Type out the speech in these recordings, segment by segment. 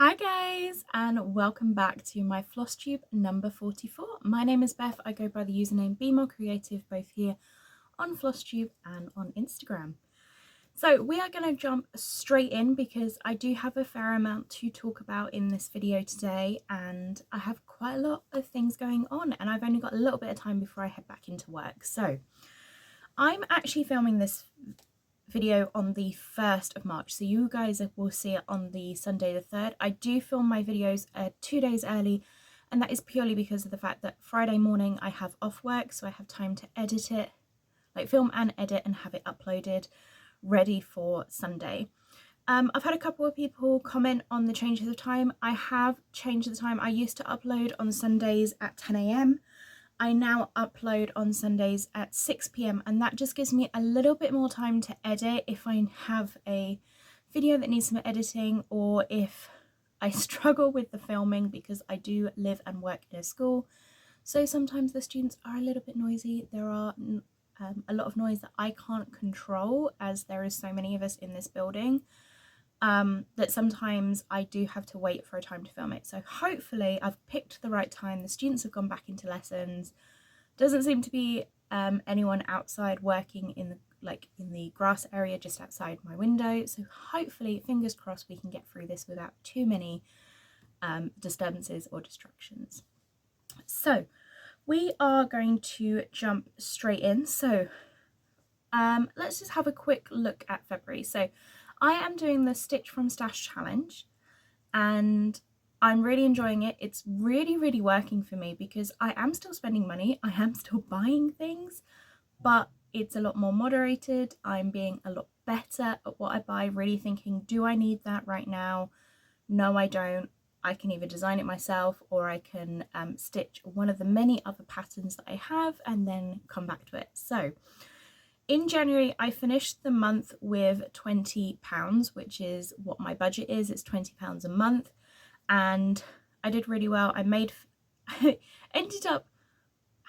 Hi guys, and welcome back to my Flosstube number 44. My name is Beth. I go by the username Be More Creative both here on Flosstube and on Instagram. So we are going to jump straight in because I do have a fair amount to talk about in this video today, and I have quite a lot of things going on and I've only got a little bit of time before I head back into work. So I'm actually filming this video on the 1st of March, so you guys will see it on the Sunday the 3rd. I do film my videos 2 days early, and that is purely because of the fact that Friday morning I have off work, so I have time to edit it, like film and edit, and have it uploaded ready for Sunday. I've had a couple of people comment on the changes of time. I have changed the time. I used to upload on Sundays at 10 AM. I now upload on Sundays at 6 PM, and that just gives me a little bit more time to edit if I have a video that needs some editing, or if I struggle with the filming because I do live and work in a school. So sometimes the students are a little bit noisy. There are a lot of noise that I can't control, as there is so many of us in this building. That sometimes I do have to wait for a time to film it. So hopefully I've picked the right time. The students have gone back into lessons. Doesn't seem to be anyone outside working in the grass area just outside my window. So hopefully, fingers crossed, we can get through this without too many disturbances or distractions. So we are going to jump straight in. So let's just have a quick look at February. So I am doing the Stitch from Stash challenge, and I'm really enjoying it. It's really working for me because I am still spending money, I am still buying things, but it's a lot more moderated. I'm being a lot better at what I buy, really thinking, do I need that right now? No, I don't. I can either design it myself, or I can stitch one of the many other patterns that I have and then come back to it. So in January, I finished the month with £20, which is what my budget is. It's £20 a month, and I did really well. I ended up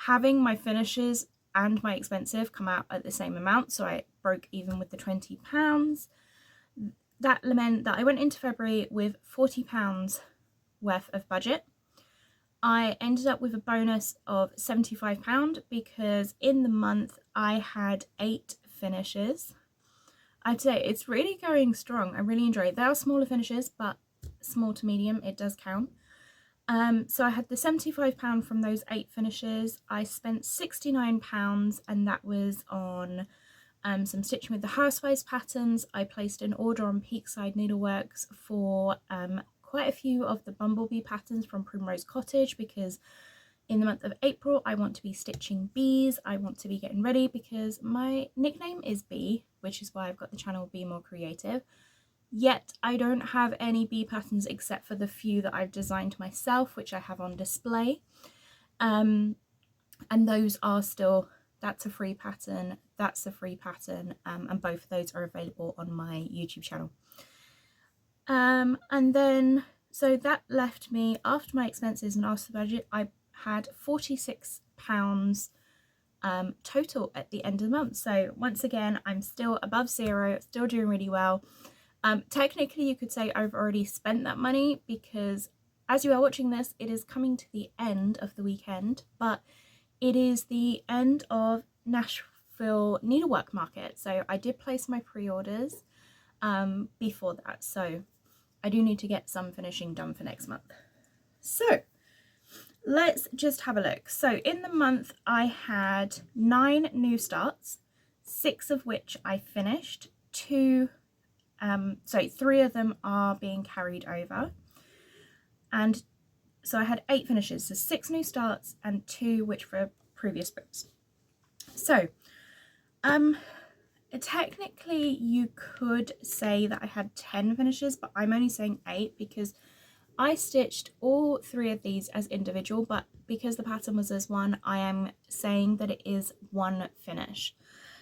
having my finishes and my expensive come out at the same amount, so I broke even with the £20. That meant that I went into February with £40 worth of budget. I ended up with a bonus of £75 because in the month I had 8 finishes. I'd say it's really going strong. I really enjoy it. They are smaller finishes, but small to medium, it does count. So I had the £75 from those 8 finishes. I spent £69, and that was on some stitching with the housewives patterns. I placed an order on Peakside Needleworks for quite a few of the bumblebee patterns from Primrose Cottage, because in the month of April I want to be stitching bees. I want to be getting ready because my nickname is Bee, which is why I've got the channel Be More Creative. Yet I don't have any bee patterns except for the few that I've designed myself, which I have on display, and those are still, that's a free pattern, that's a free pattern, and both of those are available on my YouTube channel. And then, so that left me, after my expenses and after the budget, I had £46 total at the end of the month. So once again, I'm still above zero, still doing really well. Technically you could say I've already spent that money, because as you are watching this, it is coming to the end of the weekend, but it is the end of Nashville Needlework Market. So I did place my pre-orders before that, so I do need to get some finishing done for next month. So let's just have a look. So in the month I had 9 new starts, 6 of which I finished, 3 of them are being carried over, and so I had 8 finishes, so 6 new starts and 2 which were previous books. So technically you could say that I had 10 finishes, but I'm only saying 8 because I stitched all 3 of these as individual, but because the pattern was as one, I am saying that it is 1 finish.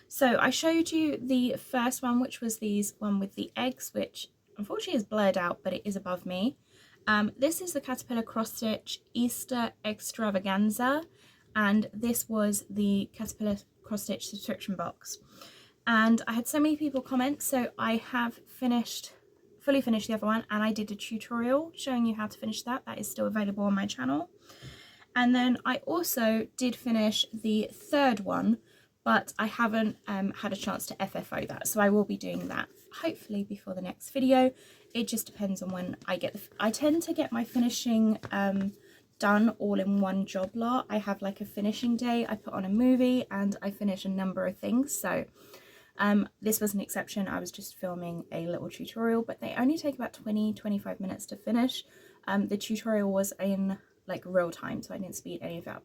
So I showed you the first one, which was one with the eggs, which unfortunately is blurred out, but it is above me. This is the Caterpillar Cross Stitch Easter Extravaganza, and this was the Caterpillar Cross Stitch subscription box. And I had so many people comment, so I have finished fully finished the other one, and I did a tutorial showing you how to finish that. That is still available on my channel. And then I also did finish the third one, but I haven't had a chance to FFO that, so I will be doing that hopefully before the next video. It just depends on when I get I tend to get my finishing done all in one job lot. I have like a finishing day, I put on a movie, and I finish a number of things. So this was an exception. I was just filming a little tutorial, but they only take about 20-25 minutes to finish. The tutorial was in like real time, so I didn't speed any of it up.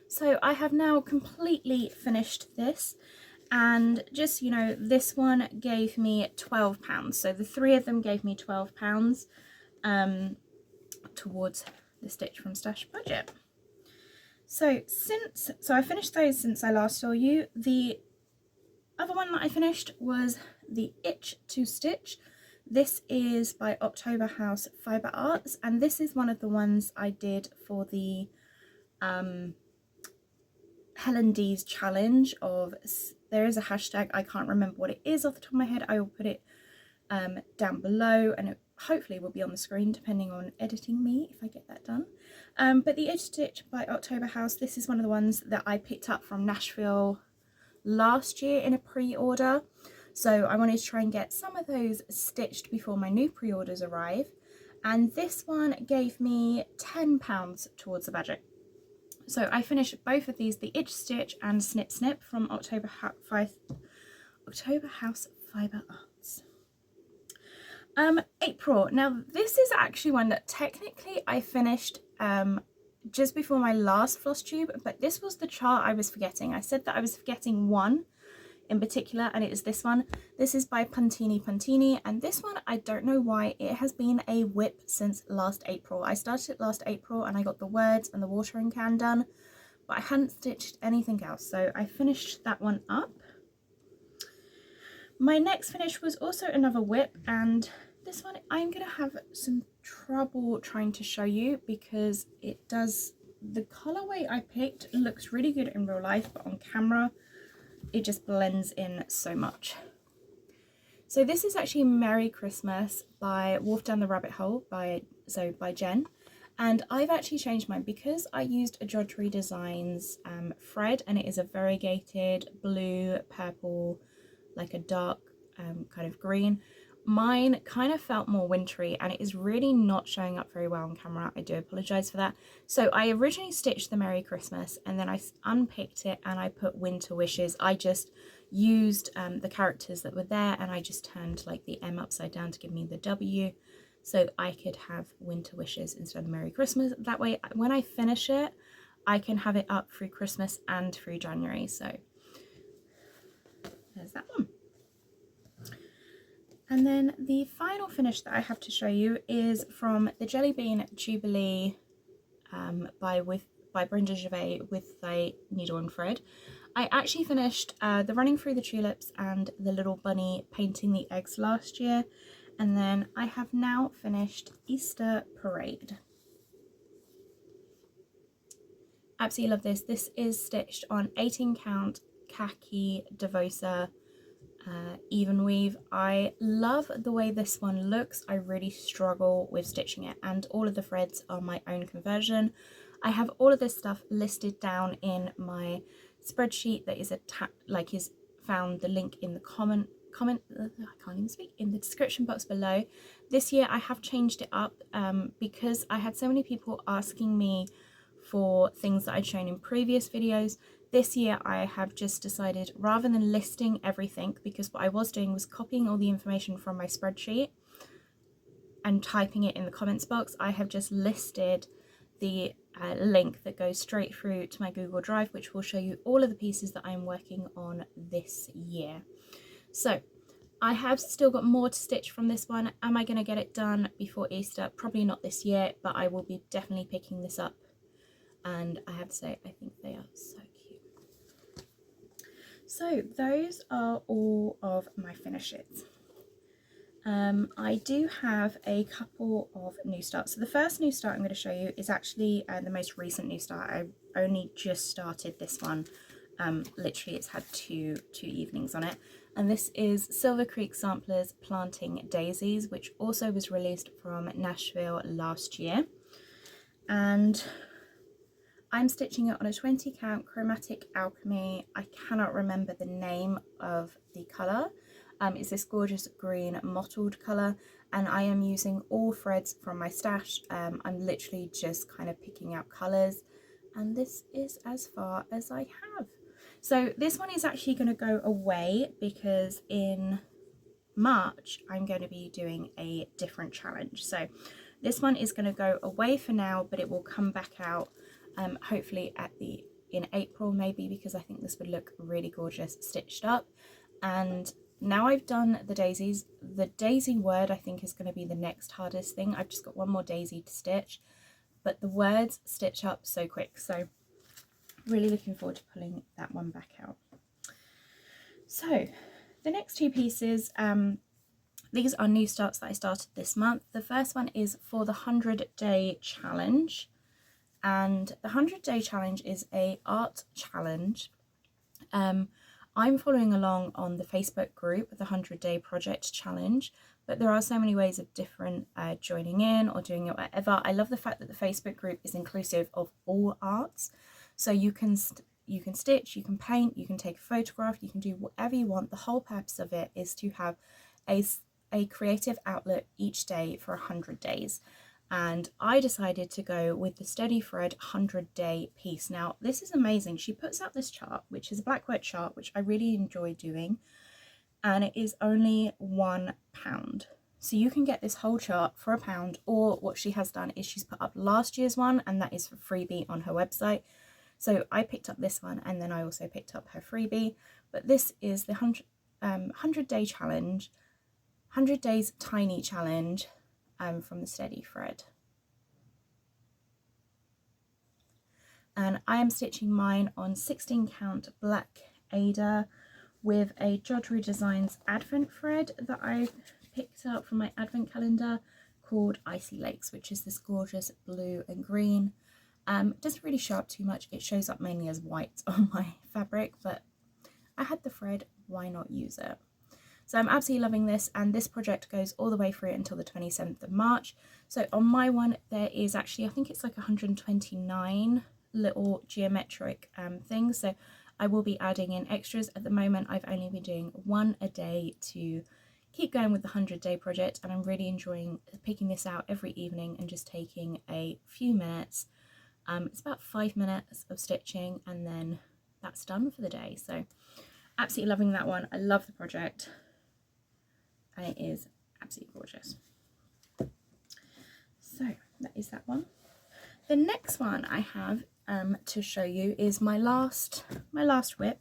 So I have now completely finished this, and just, you know, this one gave me £12. So the three of them gave me £12 towards the Stitch from Stash budget. So I finished those since I last saw you. The other one that I finished was the Itch to Stitch. This is by October House Fibre Arts, and this is one of the ones I did for the Helen D's challenge of, there is a hashtag, I can't remember what it is off the top of my head. I will put it down below, and it hopefully will be on the screen depending on editing me if I get that done. But the Itch to Stitch by October House, this is one of the ones that I picked up from Nashville last year in a pre-order, so I wanted to try and get some of those stitched before my new pre-orders arrive, and this one gave me £10 towards the budget. So I finished both of these, the Itch Stitch and Snip Snip from October House Fibre Arts. April. Now this is actually one that technically I finished just before my last Flosstube, but this was the chart I was forgetting. I said that I was forgetting one in particular, and it is this one. This is by Puntini, and this one, I don't know why, it has been a whip since last April. I started it last April and I got the words and the watering can done, but I hadn't stitched anything else, so I finished that one up. My next finish was also another whip, and this one I'm gonna have some trouble trying to show you because it does, the colorway I picked looks really good in real life, but on camera it just blends in so much. So this is actually Merry Christmas by Wolf Down the Rabbit Hole by Jen, and I've actually changed mine because I used a Jodrell Designs thread, and it is a variegated blue, purple, like a dark kind of green. Mine kind of felt more wintry, and it is really not showing up very well on camera. I do apologize for that. So I originally stitched the Merry Christmas, and then I unpicked it and I put Winter Wishes. I just used the characters that were there, and I just turned like the M upside down to give me the W, so I could have Winter Wishes instead of Merry Christmas. That way when I finish it, I can have it up through Christmas and through January. So there's that one. And then the final finish that I have to show you is from the Jelly Bean Jubilee by Brenda Gervais with the needle and thread. I actually finished the Running Through the Tulips and the Little Bunny Painting the Eggs last year, and then I have now finished Easter Parade. Absolutely love this. This is stitched on 18 count khaki Devosa even weave. I love the way this one looks. I really struggle with stitching it, and all of the threads are my own conversion. I have all of this stuff listed down in my spreadsheet that is found the link in the I can't even speak, in the description box below. This year I have changed it up because I had so many people asking me for things that I'd shown in previous videos. This year I have just decided, rather than listing everything, because what I was doing was copying all the information from my spreadsheet and typing it in the comments box, I have just listed the link that goes straight through to my Google Drive, which will show you all of the pieces that I'm working on this year. So I have still got more to stitch from this one. Am I going to get it done before Easter? Probably not this year, but I will be definitely picking this up, and I have to say I think they are so cute. So those are all of my finishes. I do have a couple of new starts. So the first new start I'm going to show you is actually the most recent new start. I only just started this one Literally it's had two evenings on it. And this is Silver Creek Samplers Planting Daisies, which also was released from Nashville last year. And I'm stitching it on a 20 count chromatic alchemy. I cannot remember the name of the colour. It's this gorgeous green mottled colour, and I am using all threads from my stash. I'm literally just kind of picking out colours, and this is as far as I have. So this one is actually going to go away because in March I'm going to be doing a different challenge. So this one is going to go away for now, but it will come back out hopefully in April maybe, because I think this would look really gorgeous stitched up. And now I've done the daisies, the daisy word I think is going to be the next hardest thing. I've just got one more daisy to stitch, but the words stitch up so quick, so really looking forward to pulling that one back out. So the next two pieces, these are new starts that I started this month. The first one is for the 100-day challenge, and the 100-day challenge is a art challenge. I'm following along on the Facebook group, the 100-day project challenge, but there are so many ways of different joining in or doing it whatever. I love the fact that the Facebook group is inclusive of all arts, so you can stitch, you can paint, you can take a photograph, you can do whatever you want. The whole purpose of it is to have a creative outlet each day for 100 days. And I decided to go with the Steady Thread 100-day piece. Now, this is amazing. She puts out this chart, which is a black work chart, which I really enjoy doing, and it is only £1. So you can get this whole chart for £1, or what she has done is she's put up last year's one, and that is for freebie on her website. So I picked up this one, and then I also picked up her freebie. But this is the 100-day challenge, 100 days tiny challenge, from the Steady Thread. And I am stitching mine on 16 count black Ada with a Jodrell Designs advent thread that I picked up from my advent calendar called Icy Lakes, which is this gorgeous blue and green. It doesn't really show up too much. It shows up mainly as white on my fabric, but I had the thread, why not use it? So I'm absolutely loving this, and this project goes all the way through until the 27th of March. So on my one, there is actually, I think it's like 129 little geometric things. So I will be adding in extras. At the moment, I've only been doing one a day to keep going with the 100-day project, and I'm really enjoying picking this out every evening and just taking a few minutes. It's about 5 minutes of stitching, and then that's done for the day. So absolutely loving that one. I love the project, and it is absolutely gorgeous. So that is that one. The next one I have to show you is my last whip,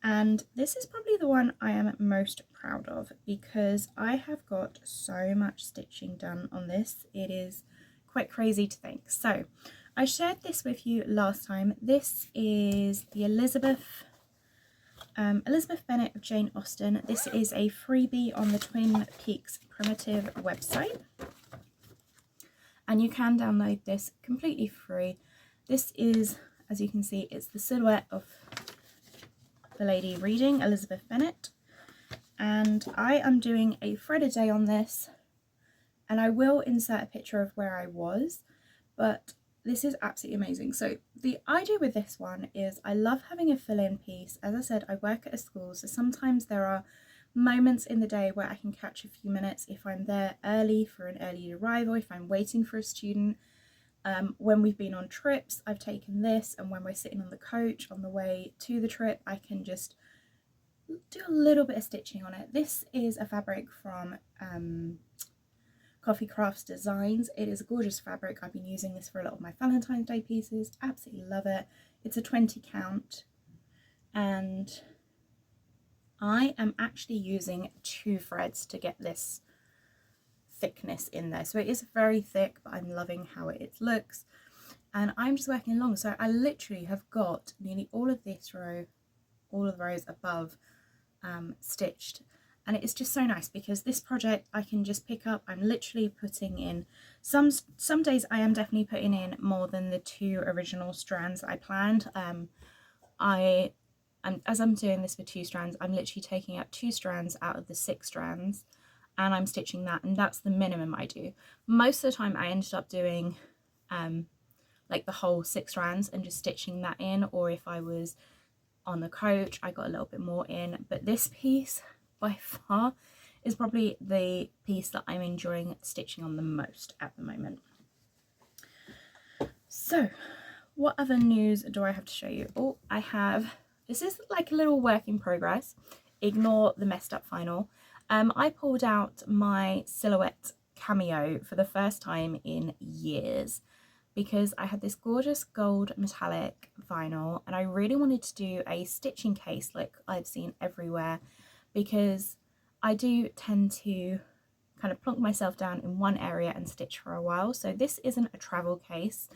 and this is probably the one I am most proud of because I have got so much stitching done on this. It is quite crazy to think. So I shared this with you last time. This is the Elizabeth Bennett of Jane Austen. This is a freebie on the Twin Peaks Primitive website, and you can download this completely free. This is, as you can see, it's the silhouette of the lady reading, Elizabeth Bennett, and I am doing a thread a day on this, and I will insert a picture of where I was, but this is absolutely amazing. So the idea with this one is I love having a fill-in piece. As I said, I work at a school, so sometimes there are moments in the day where I can catch a few minutes if I'm there early for an early arrival, if I'm waiting for a student. When we've been on trips, I've taken this, and when we're sitting on the coach on the way to the trip, I can just do a little bit of stitching on it. This is a fabric from Coffee Crafts Designs. It is a gorgeous fabric. I've been using this for a lot of my Valentine's Day pieces. Absolutely love it. It's a 20 count, and I am actually using 2 threads to get this thickness in there. So it is very thick, but I'm loving how it looks, and I'm just working along. So I literally have got nearly all of this row, all of the rows above stitched. And it is just so nice because this project I can just pick up. I'm literally putting in, some days I am definitely putting in more than the 2 original strands I planned. I as I'm doing this with 2 strands, I'm literally taking out 2 strands out of the 6 strands and I'm stitching that, and that's the minimum I do. Most of the time I ended up doing like the whole 6 strands and just stitching that in, or if I was on the coach I got a little bit more in, but this piece by far is probably the piece that I'm enjoying stitching on the most at the moment. So what other news do I have to show you? Oh, I have, this is like a little work in progress, ignore the messed up final. I pulled out my silhouette cameo for the first time in years because I had this gorgeous gold metallic vinyl and I really wanted to do a stitching case like I've seen everywhere, because I do tend to kind of plonk myself down in one area and stitch for a while. So this isn't a travel case.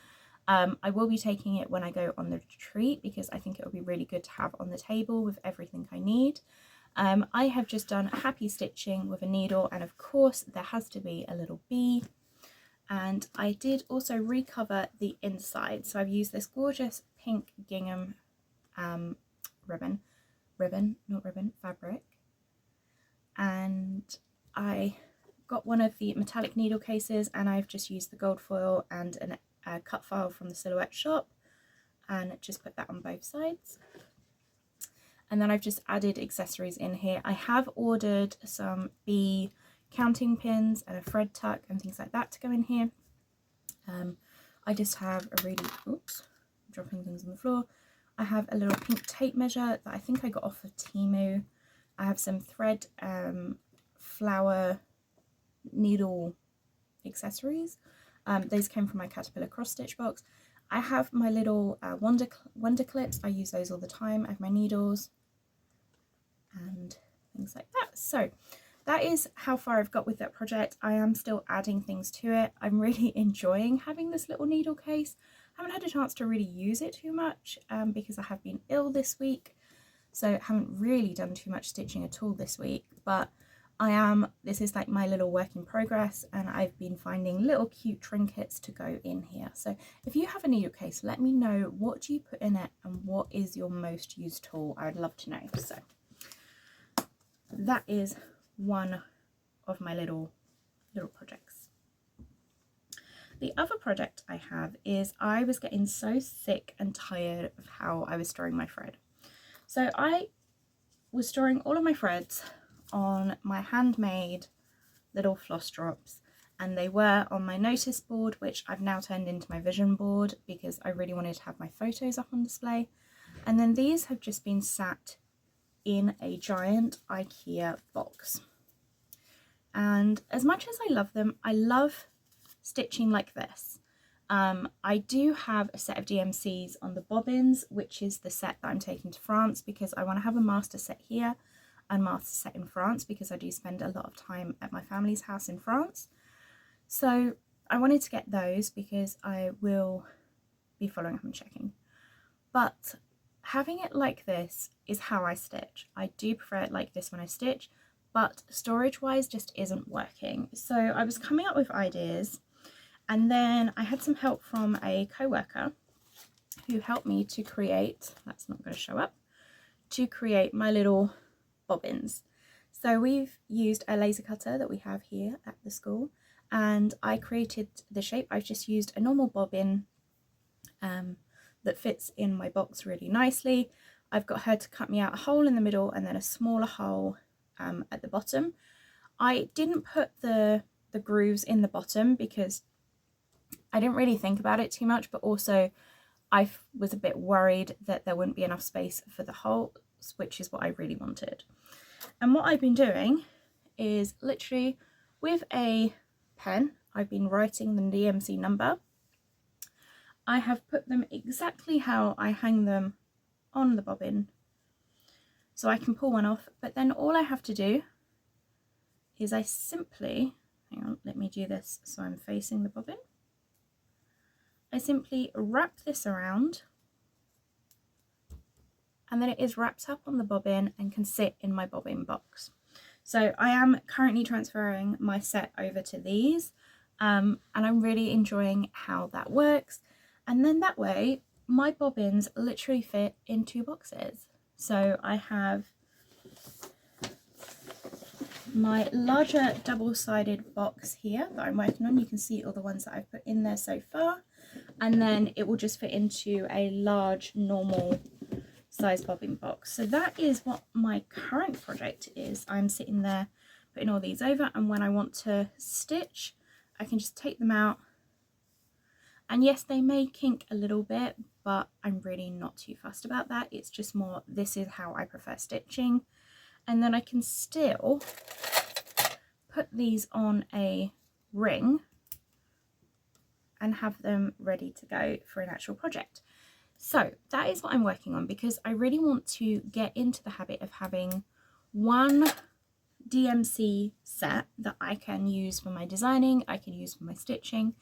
I will be taking it when I go on the retreat because I think it will be really good to have on the table with everything I need. I have just done happy stitching with a needle, and of course there has to be a little bee. And I did also recover the inside, so I've used this gorgeous pink gingham fabric, and I got one of the metallic needle cases and I've just used the gold foil and a cut file from the Silhouette shop and just put that on both sides. And then I've just added accessories in here. I have ordered some bee counting pins and a thread tuck and things like that to go in here. I just have a really, oops, dropping things on the floor. I have a little pink tape measure that I think I got off of Temu. I have some thread flower needle accessories. Those came from my Caterpillar cross stitch box. I have my little wonder clips. I use those all the time. I have my needles and things like that. So that is how far I've got with that project. I am still adding things to it. I'm really enjoying having this little needle case. I haven't had a chance to really use it too much because I have been ill this week, so haven't really done too much stitching at all this week, but this is like my little work in progress, and I've been finding little cute trinkets to go in here. So if you have a needle case, let me know, what do you put in it and what is your most used tool? I would love to know. So that is one of my little projects. The other project I have is I was getting so sick and tired of how I was storing my thread. So I was storing all of my threads on my handmade little floss drops, and they were on my notice board, which I've now turned into my vision board because I really wanted to have my photos up on display. And then these have just been sat in a giant IKEA box. And as much as I love them, I love stitching like this. I do have a set of DMCs on the Bobbins, which is the set that I'm taking to France because I want to have a master set here and master set in France because I do spend a lot of time at my family's house in France. So I wanted to get those because I will be following up and checking. But having it like this is how I stitch. I do prefer it like this when I stitch, but storage wise just isn't working. So I was coming up with ideas, and then I had some help from a co-worker who helped me to create, that's not going to show up, to create my little bobbins. So we've used a laser cutter that we have here at the school, and I created the shape. I've just used a normal bobbin that fits in my box really nicely. I've got her to cut me out a hole in the middle and then a smaller hole at the bottom. I didn't put the grooves in the bottom because I didn't really think about it too much, but also I was a bit worried that there wouldn't be enough space for the holes, which is what I really wanted. And what I've been doing is literally with a pen, I've been writing the DMC number. I have put them exactly how I hang them on the bobbin, so I can pull one off, but then all I have to do is I simply, hang on, let me do this so I'm facing the bobbin. I simply wrap this around, and then it is wrapped up on the bobbin and can sit in my bobbin box. So I am currently transferring my set over to these, and I'm really enjoying how that works. And then that way my bobbins literally fit in 2 boxes. So I have my larger double-sided box here that I'm working on. You can see all the ones that I've put in there so far, and then it will just fit into a large normal size bobbin box. So that is what my current project is. I'm sitting there putting all these over, and when I want to stitch I can just take them out, and yes, they may kink a little bit, but I'm really not too fussed about that. It's just more, this is how I prefer stitching. And then I can still put these on a ring and have them ready to go for an actual project. So that is what I'm working on, because I really want to get into the habit of having one DMC set that I can use for my designing, I can use for my stitching.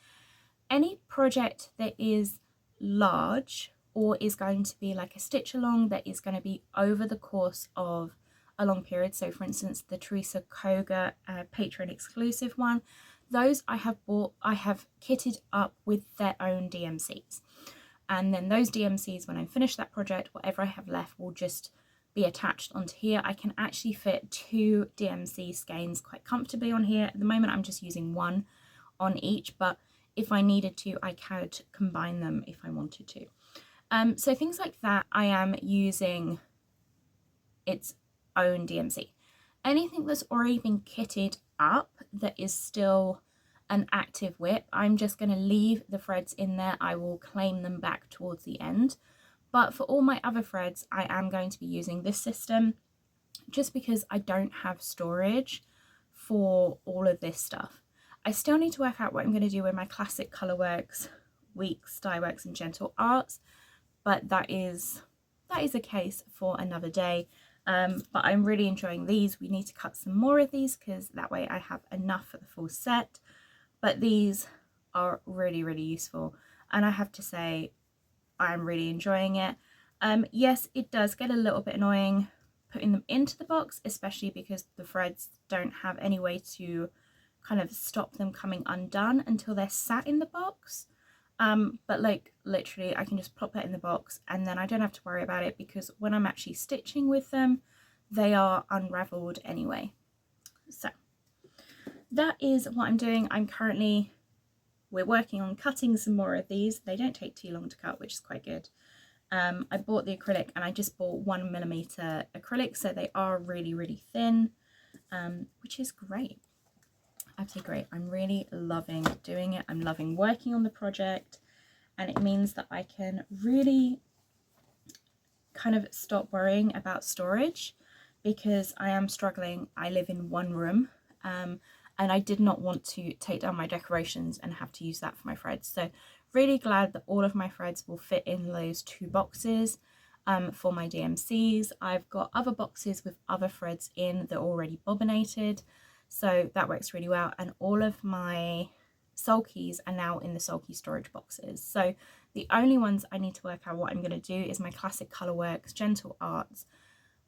Any project that is large or is going to be like a stitch along that is going to be over the course of a long period, so for instance the Teresa Koga Patreon exclusive one, those I have kitted up with their own DMCs, and then those DMCs, when I finish that project, whatever I have left will just be attached onto here. I can actually fit 2 DMC skeins quite comfortably on here. At the moment I'm just using one on each, but if I needed to I could combine them if I wanted to. So things like that I am using its own DMC. Anything that's already been kitted up that is still an active whip, I'm just going to leave the threads in there. I will claim them back towards the end. But for all my other threads I am going to be using this system, just because I don't have storage for all of this stuff. I still need to work out what I'm going to do with my classic Colourworks, Weeks, Dyeworks and Gentle Arts, but that is a case for another day. But I'm really enjoying these. We need to cut some more of these because that way I have enough for the full set, but these are really, really useful, and I have to say I'm really enjoying it. Yes, it does get a little bit annoying putting them into the box, especially because the threads don't have any way to kind of stop them coming undone until they're sat in the box. But like literally I can just plop that in the box and then I don't have to worry about it, because when I'm actually stitching with them they are unraveled anyway. So that is what I'm doing. We're working on cutting some more of these. They don't take too long to cut, which is quite good. I bought the acrylic and I just bought 1mm acrylic, so they are really, really thin, which is great. Absolutely great. I'm really loving doing it. I'm loving working on the project, and it means that I can really kind of stop worrying about storage, because I am struggling. I live in one room, and I did not want to take down my decorations and have to use that for my threads. So really glad that all of my threads will fit in those 2 boxes for my DMCs. I've got other boxes with other threads in that are already bobbinated, so that works really well, and all of my sulkies are now in the sulky storage boxes. So the only ones I need to work out what I'm going to do is my classic Colourworks, Gentle Arts,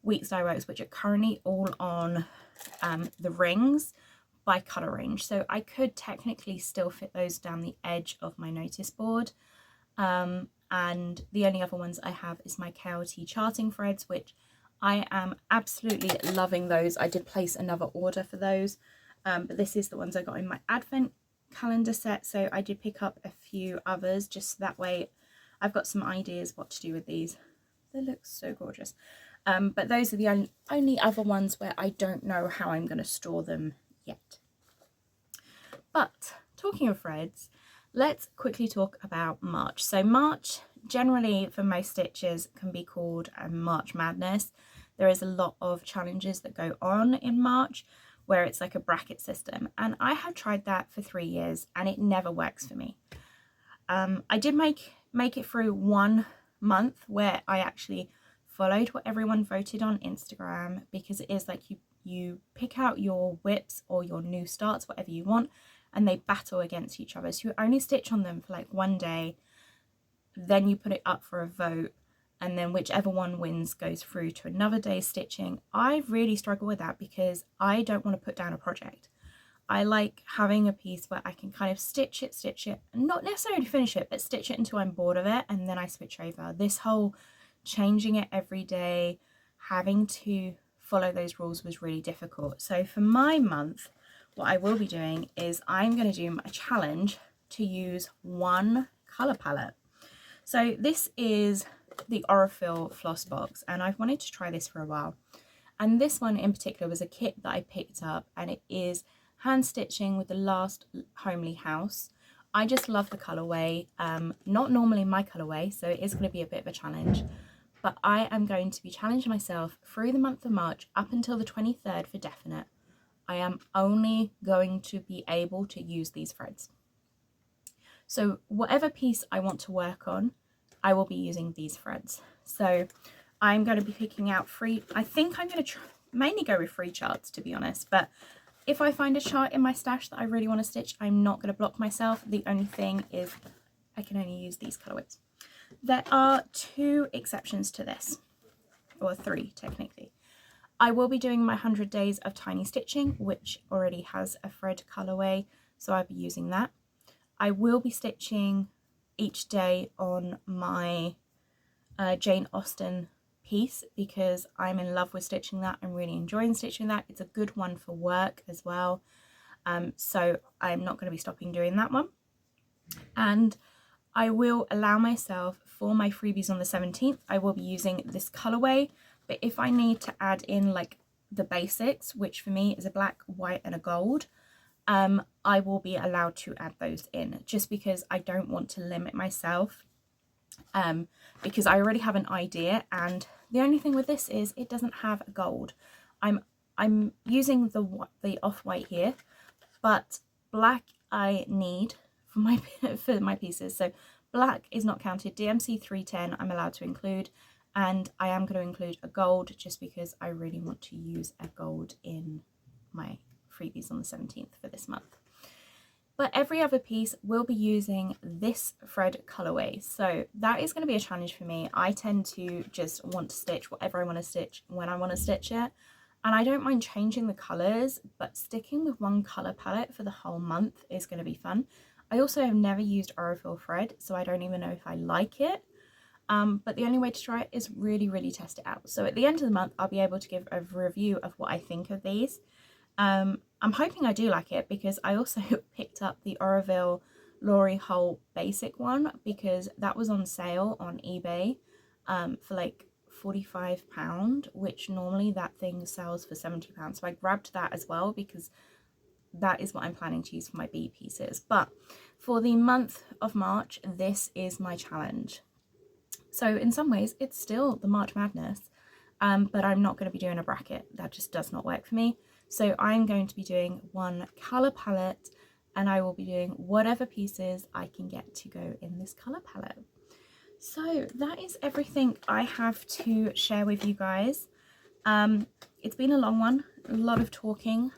Weeks Dyeworks, which are currently all on the rings by colour range. So I could technically still fit those down the edge of my notice board. And the only other ones I have is my KLT charting threads, which I am absolutely loving those. I did place another order for those, but this is the ones I got in my advent calendar set, so I did pick up a few others just so that way I've got some ideas what to do with these. They look so gorgeous. But those are the only other ones where I don't know how I'm going to store them yet. But talking of threads, let's quickly talk about March. So March generally for most stitches can be called a March madness. There is a lot of challenges that go on in March where it's like a bracket system, and I have tried that for 3 years and it never works for me. I did make it through 1 month where I actually followed what everyone voted on Instagram, because it is like you pick out your whips or your new starts, whatever you want, and they battle against each other. So you only stitch on them for like 1 day, then you put it up for a vote, and then whichever one wins goes through to another day's stitching. I really struggle with that because I don't want to put down a project. I like having a piece where I can kind of stitch it, not necessarily finish it, but stitch it until I'm bored of it, and then I switch over. This whole changing it every day, having to follow those rules was really difficult. So for my month, what I will be doing is I'm going to do a challenge to use one colour palette. So this is the Aurifil Floss Box, and I've wanted to try this for a while. And this one in particular was a kit that I picked up, and it is hand stitching with the Last Homely House. I just love the colourway, not normally my colourway, so it is going to be a bit of a challenge. But I am going to be challenging myself through the month of March up until the 23rd for definite. I am only going to be able to use these threads. So whatever piece I want to work on, I will be using these threads. So I'm going to be picking out I think I'm going to mainly go with 3 charts, to be honest, but if I find a chart in my stash that I really want to stitch, I'm not going to block myself. The only thing is I can only use these colourways. There are 2 exceptions to this, or 3 technically. I will be doing my 100 days of tiny stitching, which already has a thread colourway, so I'll be using that. I will be stitching each day on my Jane Austen piece because I'm in love with stitching that. I'm really enjoying stitching that. It's a good one for work as well. So I'm not going to be stopping doing that one. And I will allow myself for my freebies on the 17th, I will be using this colourway. But if I need to add in like the basics, which for me is a black, white and a gold, I will be allowed to add those in just because I don't want to limit myself. Because I already have an idea, and the only thing with this is it doesn't have gold. I'm using the off-white here, but black I need for my pieces. So black is not counted. DMC 310 I'm allowed to include, and I am going to include a gold just because I really want to use a gold in my freebies on the 17th for this month. But every other piece will be using this thread colourway. So that is going to be a challenge for me. I tend to just want to stitch whatever I want to stitch when I want to stitch it. And I don't mind changing the colours, but sticking with one colour palette for the whole month is going to be fun. I also have never used Aurifil thread, so I don't even know if I like it. But the only way to try it is really test it out. So at the end of the month, I'll be able to give a review of what I think of these. I'm hoping I do like it because I also picked up the Aurifil Lori Holt basic one because that was on sale on eBay for like £45, which normally that thing sells for £70. So I grabbed that as well because that is what I'm planning to use for my bee pieces. But for the month of March, this is my challenge. So in some ways, it's still the March Madness, but I'm not going to be doing a bracket. That just does not work for me. So I'm going to be doing one colour palette, and I will be doing whatever pieces I can get to go in this colour palette. So that is everything I have to share with you guys. It's been a long one, a lot of talking,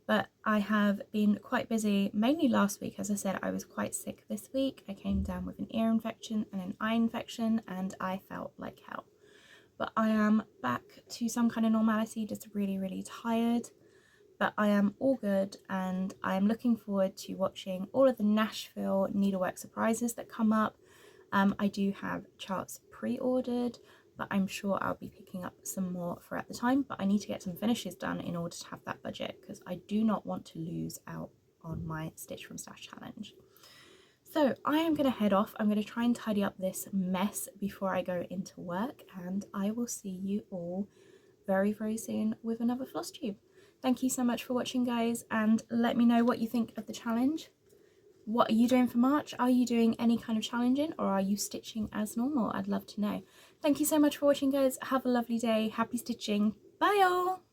but I have been quite busy, mainly last week. As I said, I was quite sick this week. I came down with an ear infection and an eye infection, and I felt like hell. But I am back to some kind of normality, just really tired. But I am all good, and I am looking forward to watching all of the Nashville needlework surprises that come up. I do have charts pre-ordered, but I'm sure I'll be picking up some more throughout the time. But I need to get some finishes done in order to have that budget because I do not want to lose out on my Stitch from Stash challenge. So I am going to head off. I'm going to try and tidy up this mess before I go into work, and I will see you all very soon with another Flosstube. Thank you so much for watching, guys, and let me know what you think of the challenge. What are you doing for March? Are you doing any kind of challenging, or are you stitching as normal? I'd love to know. Thank you so much for watching, guys. Have a lovely day. Happy stitching. Bye all.